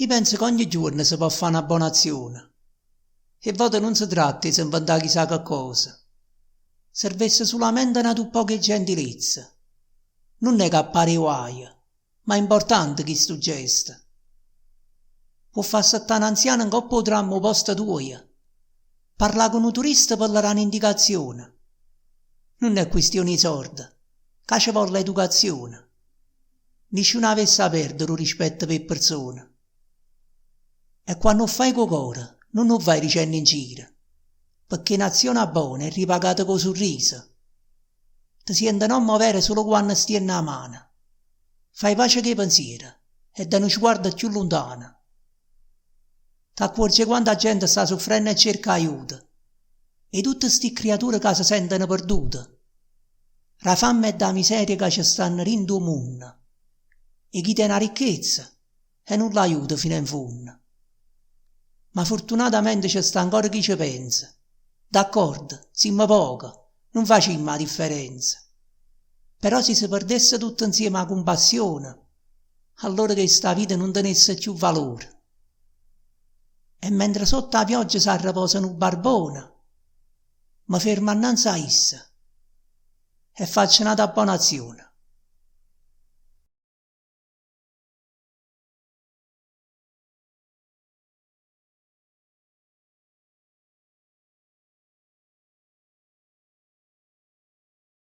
Io penso che ogni giorno si può fare una buona azione. E voto non si tratta di inventare chissà che cosa. Servesse solamente una tu poche gentilezza. Non è che appare guai, ma è importante questo gesto. Può far saltare un anziano in coppa tram o posto tuo. Parlare con un turista per dare un'indicazione. Non è questione di soldi, che ci vuole l'educazione. Nessuno avesse a perdere il rispetto per persone. E quando fai con cuore, non lo vai dicendo in giro, perché un'azione buona è ripagata con sorriso. Ti senti non muovere solo quando stai a mano. Fai pace che pensieri e da uno sguardo più lontano. Ti accorgi quanta gente sta soffrendo e cerca aiuto. E tutte queste creature che si sentono perdute. La fame e la miseria che ci stanno in due mondo. E chi tiene la ricchezza e non l'aiuta fino in fondo. Ma fortunatamente c'è sta ancora chi ci pensa. D'accordo, siamo poco, non facciamo la differenza. Però se si perdesse tutto insieme la compassione, allora che sta vita non tenesse più valore. E mentre sotto la pioggia si riposano un barbone, mi fermo innanzi a essa e faccio una buona azione.